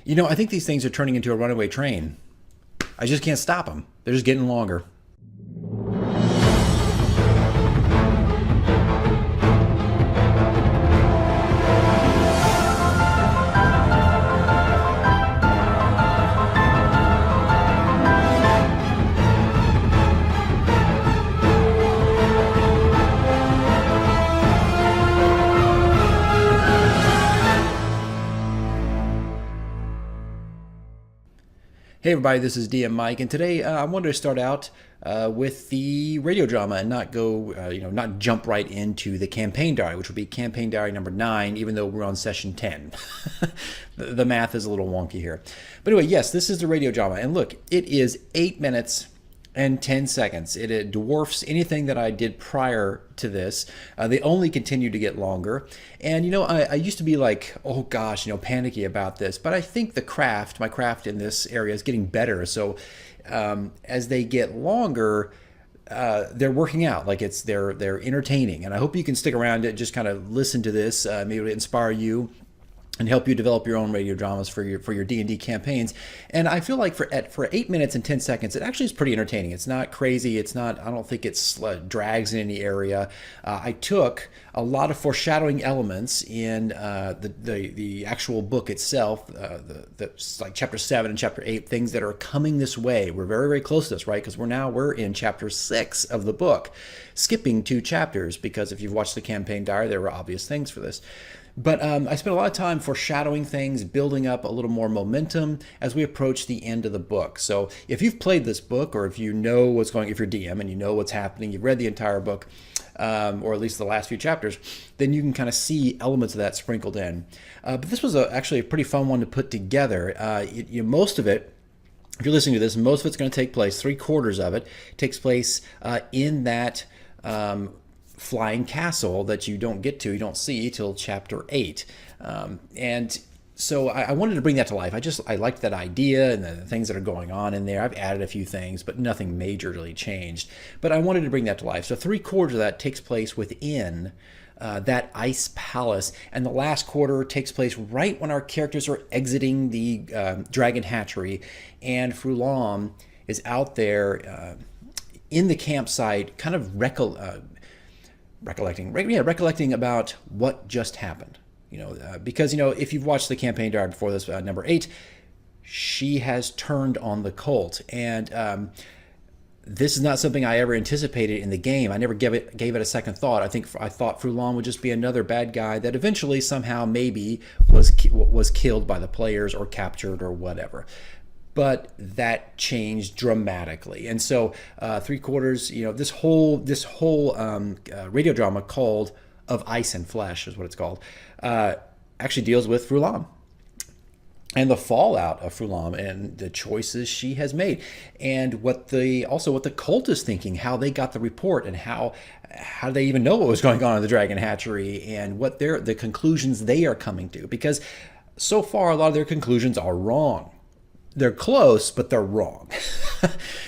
You know, I think these things are turning into a runaway train. I just can't stop them. They're just getting longer. Hey everybody, this is DM Mike, and today I wanted to start out with the radio drama and not go, not jump right into the campaign diary, which would be campaign diary number 9, even though we're on session 10. The math is a little wonky here. But anyway, yes, this is the radio drama, and look, it is 8 minutes and 10 seconds. It dwarfs anything that I did prior to this. They only continue to get longer. And, I used to be like, oh gosh, panicky about this. But I think my craft in this area is getting better. So as they get longer, they're working out. Like they're entertaining. And I hope you can stick around and just kind of listen to this. Maybe it'll inspire you and help you develop your own radio dramas for your D&D campaigns. And I feel like for 8 minutes and 10 seconds, it actually is pretty entertaining. It's not crazy. I don't think it's drags in any area. I took a lot of foreshadowing elements in the actual book itself, like chapter 7 and chapter 8, things that are coming this way. We're very, very close to this, right? Because we're in chapter 6 of the book, skipping 2 chapters, because if you've watched the campaign diary, there were obvious things for this. But I spent a lot of time foreshadowing things, building up a little more momentum as we approach the end of the book. So if you've played this book, or if you know what's going, if you're DM and you know what's happening, you've read the entire book, or at least the last few chapters, then you can kind of see elements of that sprinkled in. But this was actually a pretty fun one to put together. Most of it, if you're listening to this, most of it's going to take place, 3/4 of it takes place in that flying castle that you don't see till chapter 8. And so I wanted to bring that to life. I liked that idea and the things that are going on in there. I've added a few things, but nothing majorly changed. But I wanted to bring that to life. So 3/4 of that takes place within that ice palace, and the last quarter takes place right when our characters are exiting the Dragon Hatchery, and Frulam is out there in the campsite, kind of recollecting about what just happened. Because if you've watched the campaign diary before this, number 8, she has turned on the cult, and this is not something I ever anticipated in the game. I never gave it a second thought. I thought Frulam would just be another bad guy that eventually somehow maybe was killed by the players or captured or whatever. But that changed dramatically, and so 3/4. This whole radio drama called "Of Ice and Flesh" is what it's called. Actually deals with Frulam and the fallout of Frulam and the choices she has made, and what the cult is thinking, how they got the report, and how they even know what was going on in the Dragon Hatchery, and what the conclusions they are coming to. Because so far, a lot of their conclusions are wrong. They're close, but they're wrong.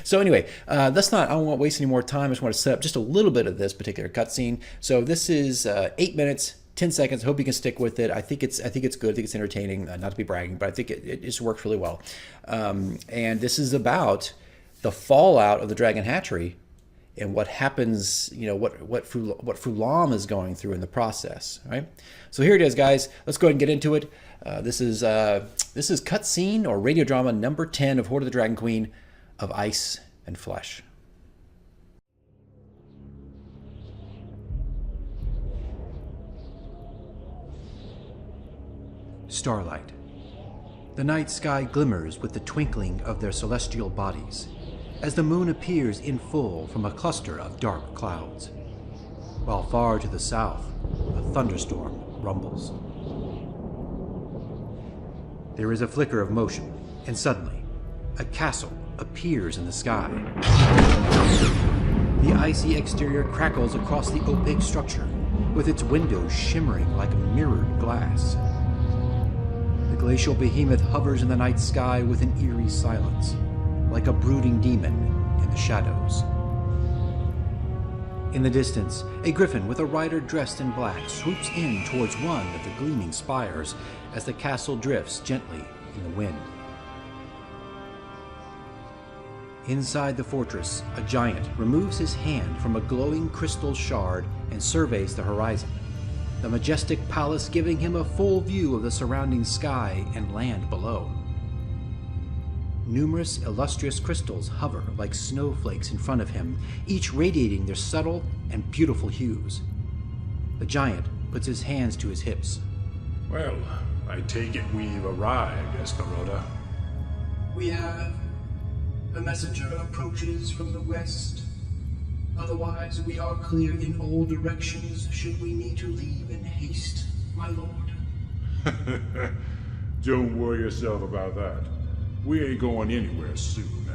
So anyway, I don't want to waste any more time. I just want to set up just a little bit of this particular cutscene. So this is 8 minutes, 10 seconds. I hope you can stick with it. I think it's good. I think it's entertaining. Not to be bragging, but I think it just works really well. And this is about the fallout of the Dragon Hatchery and what happens. What Frulam is going through in the process. Right. So here it is, guys. Let's go ahead and get into it. This is cutscene or radio drama number 10 of Hoard of the Dragon Queen, of Ice and Flesh. Starlight. The night sky glimmers with the twinkling of their celestial bodies as the moon appears in full from a cluster of dark clouds, while far to the south a thunderstorm rumbles. There is a flicker of motion, and suddenly, a castle appears in the sky. The icy exterior crackles across the opaque structure, with its windows shimmering like mirrored glass. The glacial behemoth hovers in the night sky with an eerie silence, like a brooding demon in the shadows. In the distance, a griffin with a rider dressed in black swoops in towards one of the gleaming spires as the castle drifts gently in the wind. Inside the fortress, a giant removes his hand from a glowing crystal shard and surveys the horizon, the majestic palace giving him a full view of the surrounding sky and land below. Numerous illustrious crystals hover like snowflakes in front of him, each radiating their subtle and beautiful hues. The giant puts his hands to his hips. Well, I take it we've arrived, Esmeralda. We have. A messenger approaches from the west. Otherwise, we are clear in all directions should we need to leave in haste, my lord. Don't worry yourself about that. We ain't going anywhere soon.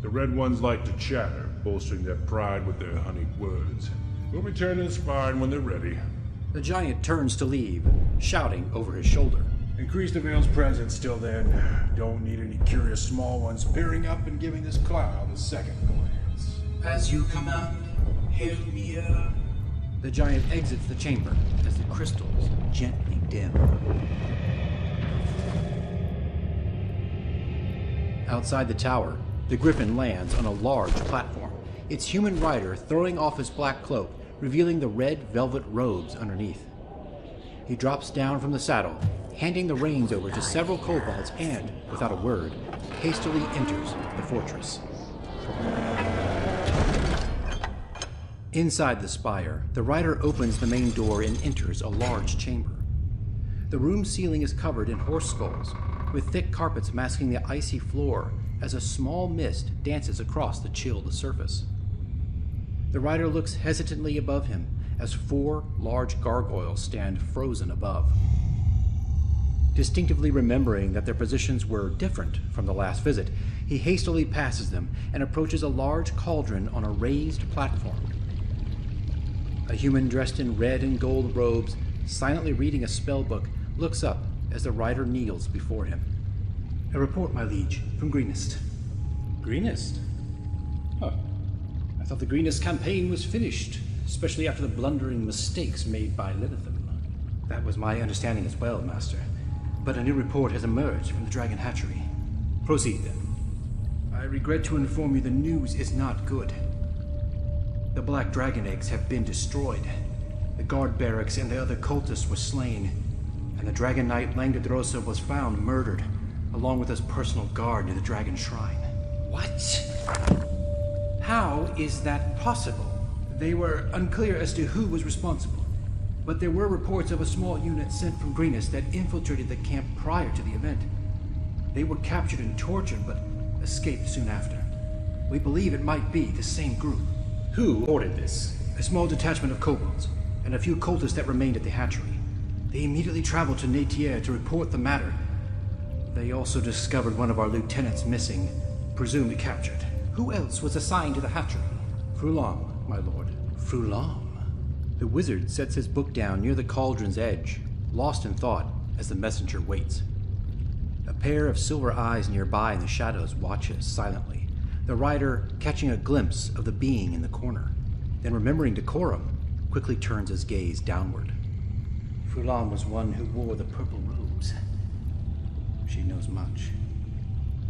The Red Ones like to chatter, bolstering their pride with their honeyed words. We'll return as fine when they're ready. The giant turns to leave, shouting over his shoulder. Increase the Veil's presence till then. Don't need any curious small ones peering up and giving this cloud a second glance. As you command, Hail Mia. The giant exits the chamber as the crystals gently dim. Outside the tower, the Griffin lands on a large platform, its human rider throwing off his black cloak, revealing the red velvet robes underneath. He drops down from the saddle, handing the reins over to several kobolds and, without a word, hastily enters the fortress. Inside the spire, the rider opens the main door and enters a large chamber. The room's ceiling is covered in horse skulls, with thick carpets masking the icy floor as a small mist dances across the chilled surface. The rider looks hesitantly above him as 4 large gargoyles stand frozen above. Distinctively remembering that their positions were different from the last visit, he hastily passes them and approaches a large cauldron on a raised platform. A human dressed in red and gold robes, silently reading a spell book, looks up as the rider kneels before him. A report, my liege, from Greenest. Greenest? Huh. I thought the Greenest campaign was finished, especially after the blundering mistakes made by Linathan. That was my understanding as well, Master. But a new report has emerged from the Dragon Hatchery. Proceed, then. I regret to inform you the news is not good. The black dragon eggs have been destroyed. The guard barracks and the other cultists were slain, and the Dragon Knight Langdedrosa was found murdered, along with his personal guard near the Dragon Shrine. What? How is that possible? They were unclear as to who was responsible, but there were reports of a small unit sent from Greenest that infiltrated the camp prior to the event. They were captured and tortured, but escaped soon after. We believe it might be the same group. Who ordered this? A small detachment of kobolds, and a few cultists that remained at the hatchery. They immediately traveled to Natier to report the matter. They also discovered one of our lieutenants missing, presumably captured. Who else was assigned to the hatchery? Frulam, my lord. Frulam? The wizard sets his book down near the cauldron's edge, lost in thought as the messenger waits. A pair of silver eyes nearby in the shadows watches silently, the rider catching a glimpse of the being in the corner, then remembering decorum, quickly turns his gaze downward. Frulam was one who wore the purple robes. She knows much.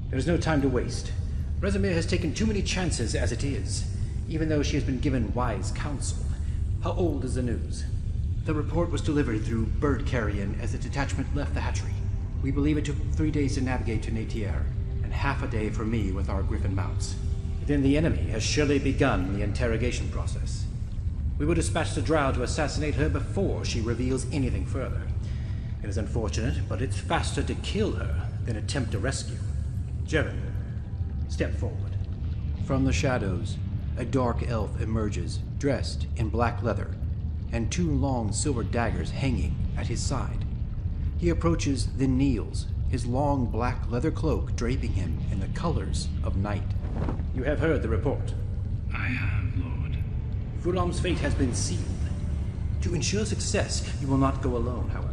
There is no time to waste. Rezimir has taken too many chances as it is, even though she has been given wise counsel. How old is the news? The report was delivered through bird carrion as the detachment left the hatchery. We believe it took 3 days to navigate to Natier, and half a day for me with our griffin mounts. Then the enemy has surely begun the interrogation process. We will dispatch the Drow to assassinate her before she reveals anything further. It is unfortunate, but it's faster to kill her than attempt a rescue. Jevin, step forward. From the shadows, a dark elf emerges, dressed in black leather, and 2 long silver daggers hanging at his side. He approaches, then kneels, his long black leather cloak draping him in the colors of night. You have heard the report. I have, Lord. Frulam's fate has been sealed. To ensure success, you will not go alone, however.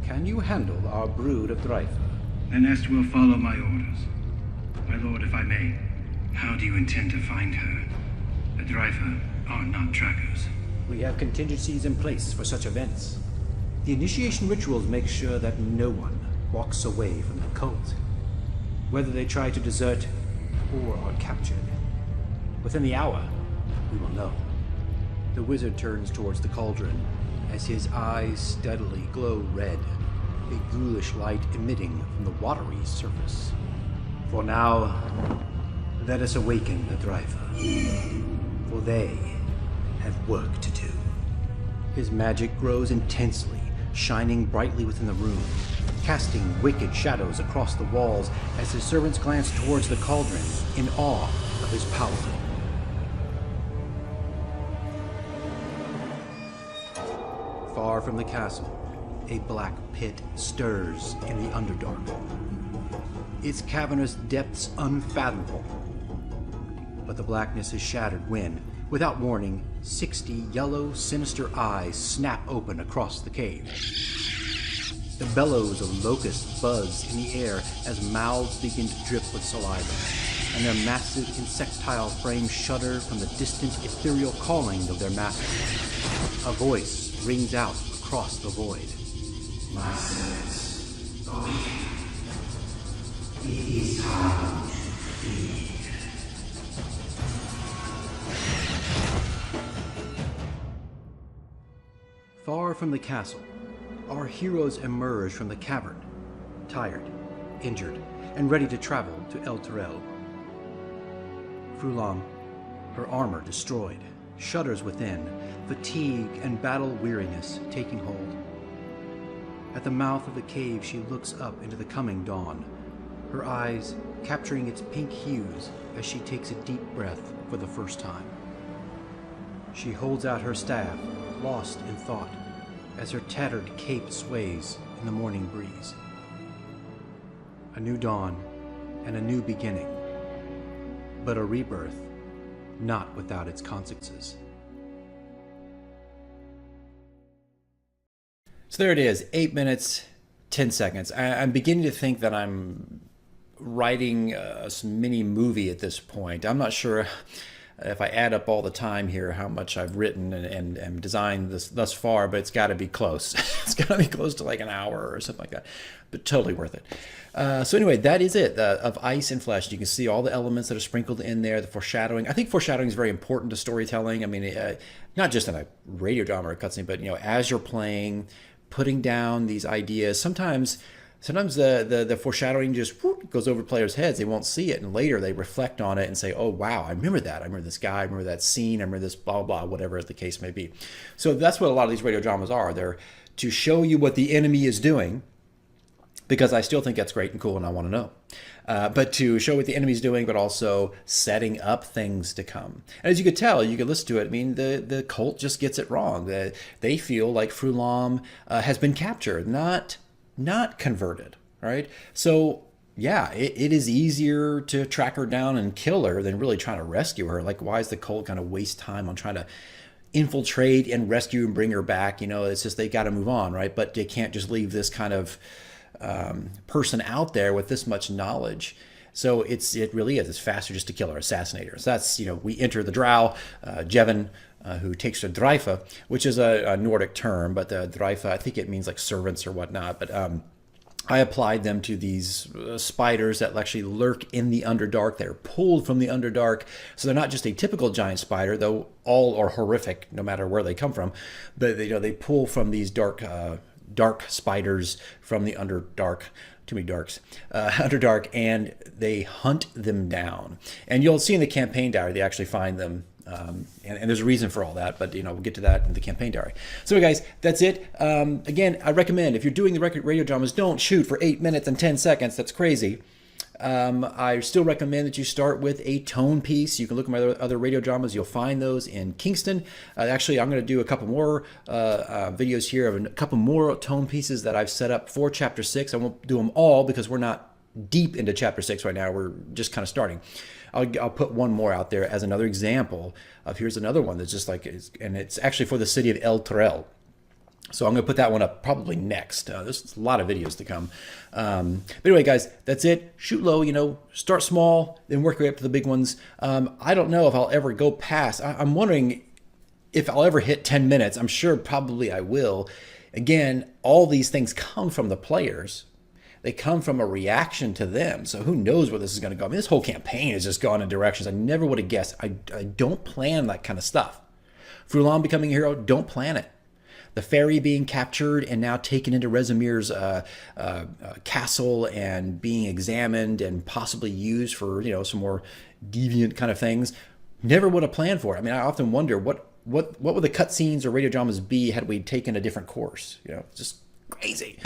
Can you handle our brood of Dreifer? The nest will follow my orders. My lord, if I may, how do you intend to find her? The Dreifer are not trackers. We have contingencies in place for such events. The initiation rituals make sure that no one walks away from the cult. Whether they try to desert or are captured, within the hour, we will know. The wizard turns towards the cauldron as his eyes steadily glow red, a ghoulish light emitting from the watery surface. For now, let us awaken the Driver, for they have work to do. His magic grows intensely, shining brightly within the room, casting wicked shadows across the walls as his servants glance towards the cauldron in awe of his power. Far from the castle, a black pit stirs in the Underdark. Its cavernous depths unfathomable. But the blackness is shattered when, without warning, 60 yellow, sinister eyes snap open across the cave. The bellows of locusts buzz in the air as mouths begin to drip with saliva, and their massive insectile frames shudder from the distant ethereal calling of their master. A voice rings out across the void. My servants, awake. It is time to feed. Far from the castle, our heroes emerge from the cavern, tired, injured, and ready to travel to El Terrell. Frulam, her armor destroyed, shudders within, fatigue and battle weariness taking hold. At the mouth of the cave, she looks up into the coming dawn, her eyes capturing its pink hues as she takes a deep breath for the first time. She holds out her staff, lost in thought, as her tattered cape sways in the morning breeze. A new dawn and a new beginning, but a rebirth not without its consequences. So there it is, 8 minutes, 10 seconds. I'm beginning to think that I'm writing a mini movie at this point. I'm not sure if I add up all the time here, how much I've written and designed this thus far, but it's got to be close. It's got to be close to like an hour or something like that, but totally worth it. So anyway, that is it, of Ice and Flesh. You can see all the elements that are sprinkled in there, the foreshadowing. I think foreshadowing is very important to storytelling. I mean, not just in a radio drama or a cutscene, but as you're playing, putting down these ideas. Sometimes the foreshadowing just goes over players' heads. They won't see it, and later they reflect on it and say, oh, wow, I remember that. I remember this guy. I remember that scene. I remember this blah, blah, whatever the case may be. So that's what a lot of these radio dramas are. They're to show you what the enemy is doing, because I still think that's great and cool, and I want to know. But to show what the enemy's doing, but also setting up things to come. And as you could tell, you could listen to it, I mean, the cult just gets it wrong. They feel like Frulam has been captured, not converted, right? So yeah, it is easier to track her down and kill her than really trying to rescue her. Like, why is the cult going to waste time on trying to infiltrate and rescue and bring her back? It's just they got to move on, right? But they can't just leave this kind of person out there with this much knowledge. So it really is. It's faster just to kill her, assassinate her. So that's, we enter the drow, Jevin, who takes the Dreifa, which is a Nordic term, but the Dreifa, I think it means like servants or whatnot. But I applied them to these spiders that actually lurk in the Underdark. They're pulled from the Underdark. So they're not just a typical giant spider, though all are horrific no matter where they come from. But they pull from these dark spiders from the Underdark. Too many darks, Underdark, and they hunt them down. And you'll see in the campaign diary, they actually find them. And there's a reason for all that, but we'll get to that in the campaign diary. So guys, that's it. Again, I recommend, if you're doing the radio dramas, don't shoot for 8 minutes and 10 seconds. That's crazy. I still recommend that you start with a tone piece. You can look at my other radio dramas. You'll find those in Kingston. Actually, I'm going to do a couple more videos here of a couple more tone pieces that I've set up for Chapter 6. I won't do them all because we're not deep into Chapter 6 right now. We're just kind of starting. I'll put one more out there as another example of, here's another one that's just like, and it's actually for the city of El Terrell. So I'm going to put that one up probably next. There's a lot of videos to come. But anyway, guys, that's it. Shoot low, start small, then work your way up to the big ones. I don't know if I'll ever go past. I'm wondering if I'll ever hit 10 minutes. I'm sure probably I will. Again, all these things come from the players. They come from a reaction to them. So who knows where this is going to go? I mean, this whole campaign has just gone in directions I never would have guessed. I don't plan that kind of stuff. Frulam becoming a hero, don't plan it. The fairy being captured and now taken into Rezimir's castle and being examined and possibly used for, some more deviant kind of things. Never would have planned for it. I mean, I often wonder what would the cutscenes or radio dramas be had we taken a different course? Just crazy.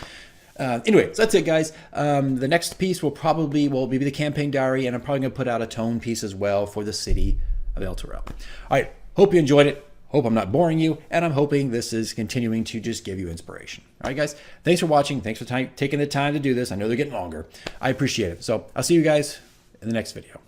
Anyway, so that's it, guys. The next piece will be the campaign diary, and I'm probably going to put out a tone piece as well for the city of El Terrell. All right, hope you enjoyed it. Hope I'm not boring you, and I'm hoping this is continuing to just give you inspiration. All right, guys, thanks for watching. Thanks for taking the time to do this. I know they're getting longer. I appreciate it. So I'll see you guys in the next video.